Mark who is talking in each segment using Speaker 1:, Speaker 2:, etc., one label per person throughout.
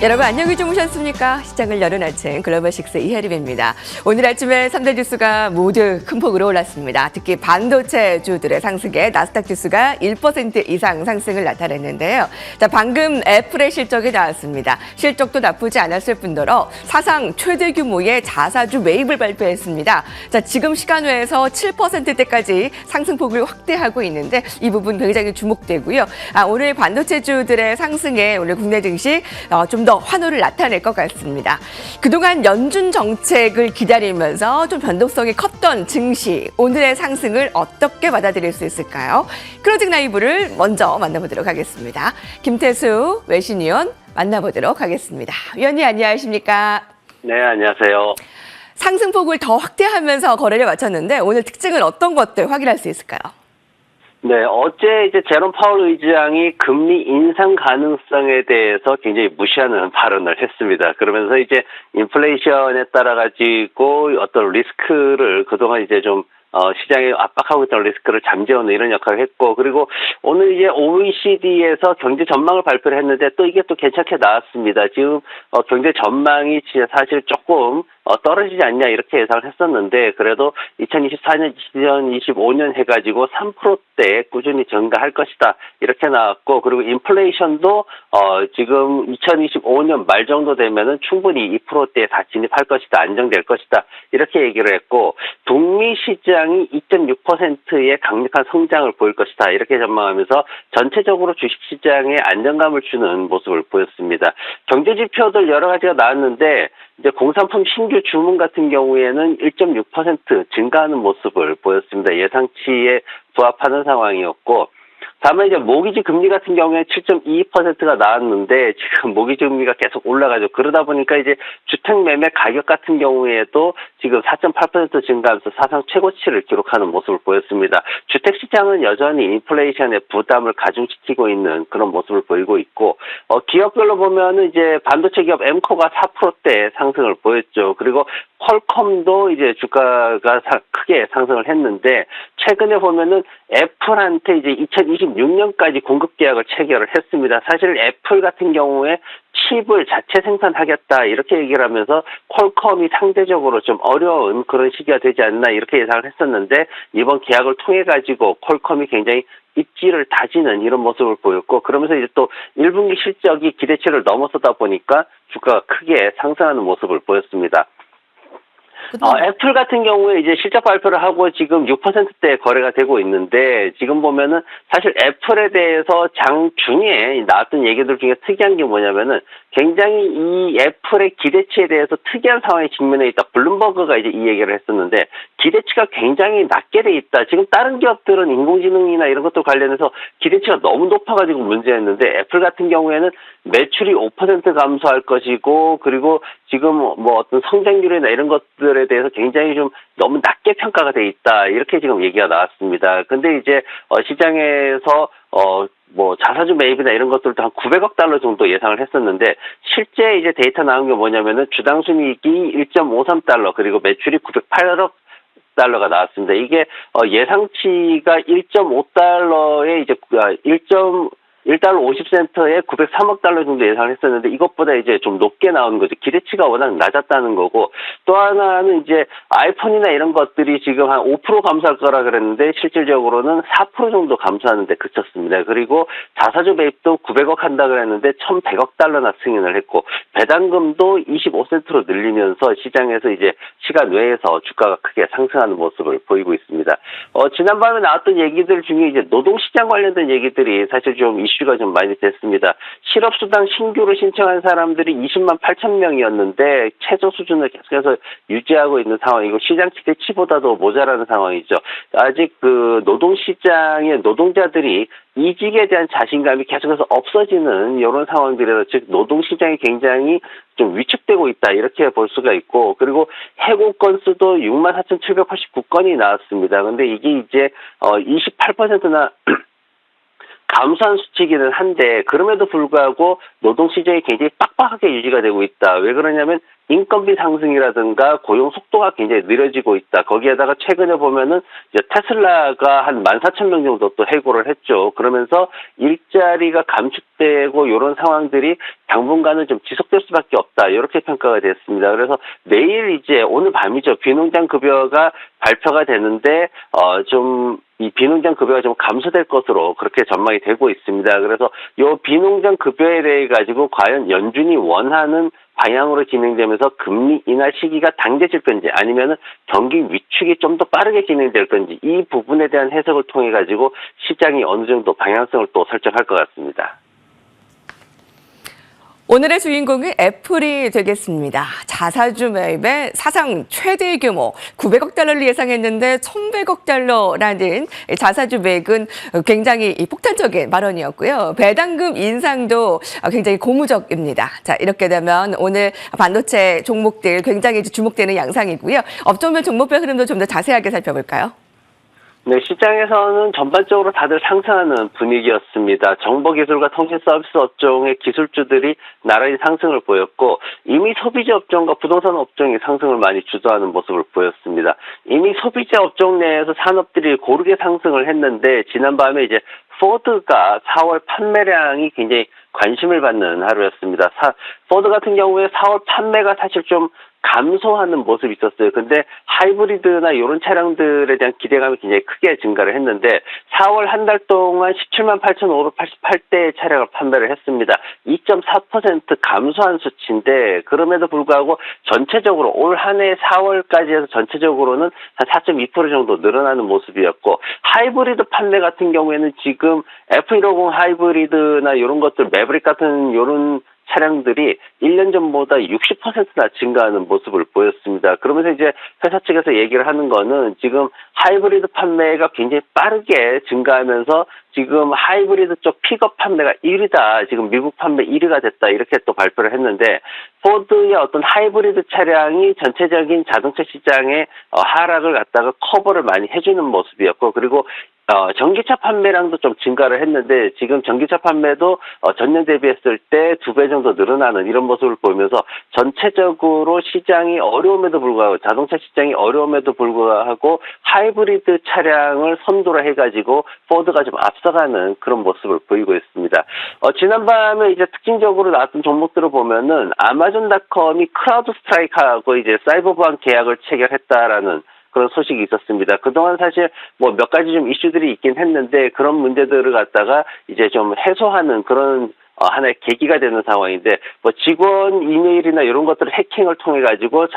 Speaker 1: 여러분 안녕히 주무셨습니까? 시장을 여는 아침 글로벌식스 이혜림입니다. 오늘 아침에 3대 지수가 모두 큰 폭으로 올랐습니다. 특히 반도체주들의 상승에 나스닥 지수가 1% 이상 상승을 나타냈는데요. 자, 방금 애플의 실적이 나왔습니다. 실적도 나쁘지 않았을 뿐더러 사상 최대 규모의 자사주 매입을 발표했습니다. 자, 지금 시간외에서 7%대까지 상승폭을 확대하고 있는데 이 부분 굉장히 주목되고요. 오늘 반도체주들의 상승에 오늘 국내 증시 좀 더 환호를 나타낼 것 같습니다. 그동안 연준 정책을 기다리면서 좀 변동성이 컸던 증시, 오늘의 상승을 어떻게 받아들일 수 있을까요? 크로징 라이브를 먼저 만나보도록 하겠습니다. 김태수 외신위원 만나보도록 하겠습니다. 위원님 안녕하십니까?
Speaker 2: 네, 안녕하세요.
Speaker 1: 상승폭을 더 확대하면서 거래를 마쳤는데 오늘 특징은 어떤 것들 확인할 수 있을까요?
Speaker 2: 네, 어제 이제 제롬 파월 의장이 금리 인상 가능성에 대해서 굉장히 무시하는 발언을 했습니다. 그러면서 이제 인플레이션에 따라 가지고 어떤 리스크를 그동안 이제 좀 시장에 압박하고 있던 리스크를 잠재우는 이런 역할을 했고, 그리고 오늘 이제 OECD에서 경제 전망을 발표를 했는데 또 이게 또 괜찮게 나왔습니다. 지금 경제 전망이 진짜 사실 조금 떨어지지 않냐 이렇게 예상을 했었는데 그래도 2024년, 2025년 해가지고 3%대 꾸준히 증가할 것이다 이렇게 나왔고, 그리고 인플레이션도 지금 2025년 말 정도 되면은 충분히 2%대에 다 진입할 것이다, 안정될 것이다 이렇게 얘기를 했고, 북미 시장이 2.6%의 강력한 성장을 보일 것이다 이렇게 전망하면서 전체적으로 주식시장에 안정감을 주는 모습을 보였습니다. 경제 지표들 여러 가지가 나왔는데 이제 공산품 신규 주문 같은 경우에는 1.6% 증가하는 모습을 보였습니다. 예상치에 부합하는 상황이었고, 다만 이제 모기지 금리 같은 경우에 7.22%가 나왔는데 지금 모기지 금리가 계속 올라가죠. 그러다 보니까 이제 주택 매매 가격 같은 경우에도 지금 4.8% 증가하면서 사상 최고치를 기록하는 모습을 보였습니다. 주택 시장은 여전히 인플레이션의 부담을 가중시키고 있는 그런 모습을 보이고 있고, 기업별로 보면은 이제 반도체 기업 엠코가 4%대 상승을 보였죠. 그리고 퀄컴도 이제 주가가 크게 상승을 했는데, 최근에 보면은 애플한테 이제 2026년까지 공급 계약을 체결을 했습니다. 사실 애플 같은 경우에 칩을 자체 생산하겠다 이렇게 얘기를 하면서 퀄컴이 상대적으로 좀 어려운 그런 시기가 되지 않나 이렇게 예상을 했었는데, 이번 계약을 통해 가지고 퀄컴이 굉장히 입지를 다지는 이런 모습을 보였고, 그러면서 이제 또 1분기 실적이 기대치를 넘어서다 보니까 주가가 크게 상승하는 모습을 보였습니다. 애플 같은 경우에 이제 실적 발표를 하고 지금 6%대 거래가 되고 있는데, 지금 보면은 사실 애플에 대해서 장 중에 나왔던 얘기들 중에 특이한 게 뭐냐면은 굉장히 이 애플의 기대치에 대해서 특이한 상황에 직면해 있다. 블룸버그가 이제 이 얘기를 했었는데, 기대치가 굉장히 낮게 돼 있다. 지금 다른 기업들은 인공지능이나 이런 것도 관련해서 기대치가 너무 높아가지고 문제였는데, 애플 같은 경우에는 매출이 5% 감소할 것이고, 그리고 지금 뭐 어떤 성장률이나 이런 것들에 대해서 굉장히 좀 너무 낮게 평가가 돼 있다 이렇게 지금 얘기가 나왔습니다. 근데 이제 시장에서 뭐 자사주 매입이나 이런 것들도 한 900억 달러 정도 예상을 했었는데, 실제 이제 데이터 나온 게 뭐냐면은 주당 순이익이 1.53달러 그리고 매출이 908억 달러가 나왔습니다. 이게 예상치가 1.5달러에 이제 1달러 50센트에 903억 달러 정도 예상을 했었는데, 이것보다 이제 좀 높게 나오는 거죠. 기대치가 워낙 낮았다는 거고, 또 하나는 이제 아이폰이나 이런 것들이 지금 한 5% 감소할 거라 그랬는데 실질적으로는 4% 정도 감소하는데 그쳤습니다. 그리고 자사주 매입도 900억 한다 그랬는데 1,100억 달러나 승인을 했고, 배당금도 25센트로 늘리면서 시장에서 이제 시간 외에서 주가가 크게 상승하는 모습을 보이고 있습니다. 지난밤에 나왔던 얘기들 중에 이제 노동시장 관련된 얘기들이 사실 좀 이슈가 좀 많이 됐습니다. 실업수당 신규로 신청한 사람들이 20만 8천 명이었는데 최저 수준을 계속해서 유지하고 있는 상황이고, 시장 기대치보다도 모자라는 상황이죠. 아직 그 노동시장의 노동자들이 이직에 대한 자신감이 계속해서 없어지는 이런 상황들이라서, 즉 노동시장이 굉장히 좀 위축되고 있다 이렇게 볼 수가 있고, 그리고 해고 건수도 64,789건이 나왔습니다. 근데 이게 이제 28%나 감소한 수치이기는 한데, 그럼에도 불구하고 노동시장이 굉장히 빡빡하게 유지가 되고 있다. 왜 그러냐면 인건비 상승이라든가 고용 속도가 굉장히 느려지고 있다. 거기에다가 최근에 보면은 이제 테슬라가 한 14,000명 정도 또 해고를 했죠. 그러면서 일자리가 감축되고 이런 상황들이 당분간은 좀 지속될 수밖에 없다. 이렇게 평가가 됐습니다. 그래서 내일 이제 오늘 밤이죠. 비농장 급여가 발표가 되는데 좀 이 비농장 급여가 좀 감소될 것으로 그렇게 전망이 되고 있습니다. 그래서 요 비농장 급여에 대해 가지고 과연 연준이 원하는 방향으로 진행되면서 금리 인하 시기가 당겨질 건지 아니면은 경기 위축이 좀 더 빠르게 진행될 건지 이 부분에 대한 해석을 통해 가지고 시장이 어느 정도 방향성을 또 설정할 것 같습니다.
Speaker 1: 오늘의 주인공은 애플이 되겠습니다. 자사주 매입의 사상 최대 규모 900억 달러를 예상했는데 1,100억 달러라는 자사주 매입은 굉장히 폭탄적인 발언이었고요. 배당금 인상도 굉장히 고무적입니다. 자, 이렇게 되면 오늘 반도체 종목들 굉장히 주목되는 양상이고요. 업종별 종목별 흐름도 좀 더 자세하게 살펴볼까요?
Speaker 2: 네, 시장에서는 전반적으로 다들 상승하는 분위기였습니다. 정보기술과 통신서비스 업종의 기술주들이 나란히 상승을 보였고 이미 소비재 업종과 부동산 업종이 상승을 많이 주도하는 모습을 보였습니다. 이미 소비재 업종 내에서 산업들이 고르게 상승을 했는데 지난밤에 이제 포드가 4월 판매량이 굉장히 관심을 받는 하루였습니다. 포드 같은 경우에 4월 판매가 사실 좀 감소하는 모습이 있었어요. 근데 하이브리드나 이런 차량들에 대한 기대감이 굉장히 크게 증가를 했는데 4월 한 달 동안 17만 8,588대의 차량을 판매를 했습니다. 2.4% 감소한 수치인데 그럼에도 불구하고 전체적으로 올 한 해 4월까지 해서 전체적으로는 한 4.2% 정도 늘어나는 모습이었고 하이브리드 판매 같은 경우에는 지금 F150 하이브리드나 이런 것들 매브릭 같은 이런 차량들이 1년 전보다 60%나 증가하는 모습을 보였습니다. 그러면서 이제 회사 측에서 얘기를 하는 거는 지금 하이브리드 판매가 굉장히 빠르게 증가하면서 지금 하이브리드 쪽 픽업 판매가 1위다. 지금 미국 판매 1위가 됐다. 이렇게 또 발표를 했는데 포드의 어떤 하이브리드 차량이 전체적인 자동차 시장의 하락을 갖다가 커버를 많이 해주는 모습이었고 그리고 전기차 판매량도 좀 증가를 했는데 지금 전기차 판매도 전년 대비했을 때 2배 정도 늘어나는 이런 모습을 보이면서 전체적으로 시장이 어려움에도 불구하고 자동차 시장이 어려움에도 불구하고 하이브리드 차량을 선도를 해가지고 포드가 좀 앞서가는 그런 모습을 보이고 있습니다. 지난밤에 이제 특징적으로 나왔던 종목들을 보면은 아마존닷컴이 크라우드 스트라이크하고 이제 사이버 보안 계약을 체결했다라는 그런 소식이 있었습니다. 그동안 사실 뭐 몇 가지 좀 이슈들이 있긴 했는데 그런 문제들을 갖다가 이제 좀 해소하는 그런 하나의 계기가 되는 상황인데 뭐 직원 이메일이나 이런 것들을 해킹을 통해 가지고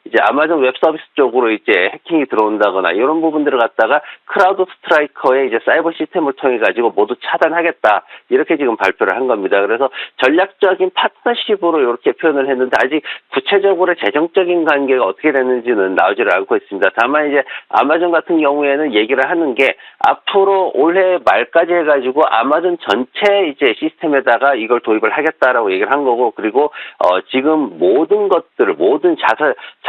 Speaker 2: 이제 아마존 웹 서비스 쪽으로 이제 해킹이 들어온다거나 이런 부분들을 갖다가 크라우드 스트라이커의 이제 사이버 시스템을 통해 가지고 모두 차단하겠다 이렇게 지금 발표를 한 겁니다. 그래서 전략적인 파트너십으로 이렇게 표현을 했는데 아직 구체적으로 재정적인 관계가 어떻게 되는지는 나오지를 않고 있습니다. 다만 이제 아마존 같은 경우에는 얘기를 하는 게 앞으로 올해 말까지 해가지고 아마존 전체 이제 시스템에다가 이걸 도입을 하겠다라고 얘기를 한 거고 그리고 지금 모든 것들을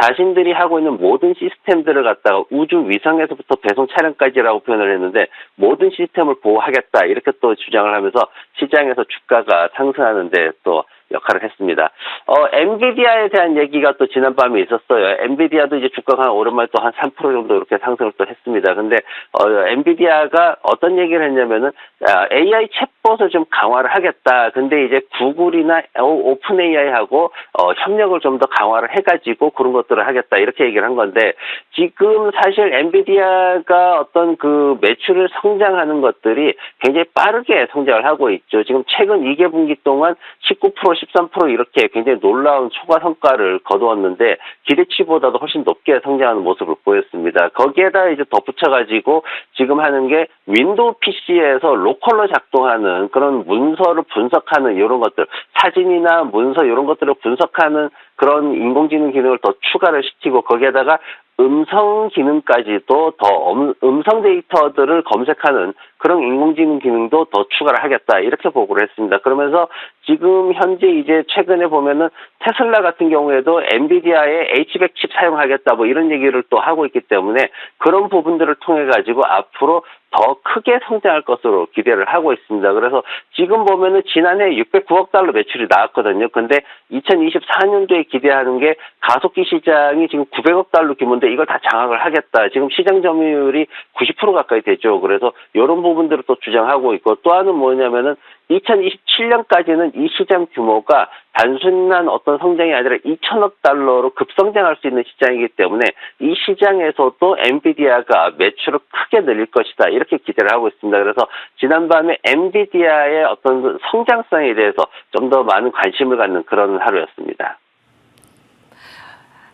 Speaker 2: 자신들이 하고 있는 모든 시스템들을 갖다가 우주 위성에서부터 배송 차량까지라고 표현을 했는데 모든 시스템을 보호하겠다 이렇게 또 주장을 하면서 시장에서 주가가 상승하는데 또 역할을 했습니다. 엔비디아에 대한 얘기가 또 지난밤에 있었어요. 엔비디아도 이제 주가가 오랜만에 또 한 3% 정도 이렇게 상승을 또 했습니다. 근데 엔비디아가 어떤 얘기를 했냐면은 AI 챗봇을 좀 강화를 하겠다. 근데 이제 구글이나 오픈 AI하고 협력을 좀 더 강화를 해가지고 그런 것들을 하겠다. 이렇게 얘기를 한 건데 지금 사실 엔비디아가 어떤 그 매출을 성장하는 것들이 굉장히 빠르게 성장을 하고 있죠. 지금 최근 2개분기 동안 19% 13% 이렇게 굉장히 놀라운 초과 성과를 거두었는데 기대치보다도 훨씬 높게 성장하는 모습을 보였습니다. 거기에다 이제 덧붙여가지고 지금 하는 게 윈도우 PC에서 로컬로 작동하는 그런 문서를 분석하는 이런 것들, 사진이나 문서 이런 것들을 분석하는 그런 인공지능 기능을 더 추가를 시키고 거기에다가 음성 기능까지도 더 음성 데이터들을 검색하는 그런 인공지능 기능도 더 추가를 하겠다 이렇게 보고를 했습니다. 그러면서 지금 현재 이제 최근에 보면은 테슬라 같은 경우에도 엔비디아의 H100 칩 사용하겠다 뭐 이런 얘기를 또 하고 있기 때문에 그런 부분들을 통해 가지고 앞으로 더 크게 성장할 것으로 기대를 하고 있습니다. 그래서 지금 보면은 지난해 609억 달러 매출이 나왔거든요. 근데 2024년도에 기대하는 게 가속기 시장이 지금 900억 달러 규모인데 이걸 다 장악을 하겠다. 지금 시장 점유율이 90% 가까이 되죠. 그래서 이런 부분들을 또 주장하고 있고, 또 하나는 뭐냐면은 2027년까지는 이 시장 규모가 단순한 어떤 성장이 아니라 2천억 달러로 급성장할 수 있는 시장이기 때문에 이 시장에서도 엔비디아가 매출을 크게 늘릴 것이다, 이렇게 기대를 하고 있습니다. 그래서 지난밤에 엔비디아의 어떤 성장성에 대해서 좀 더 많은 관심을 갖는 그런 하루였습니다.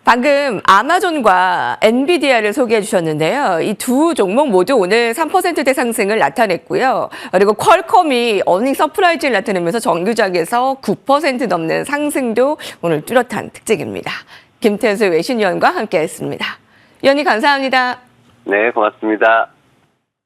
Speaker 1: 방금 아마존과 엔비디아를 소개해 주셨는데요. 이 두 종목 모두 오늘 3%대 상승을 나타냈고요. 그리고 퀄컴이 어닝 서프라이즈를 나타내면서 정규작에서 9% 넘는 상승도 오늘 뚜렷한 특징입니다. 김태수 외신위원과 함께했습니다. 위원님 감사합니다.
Speaker 2: 네, 고맙습니다.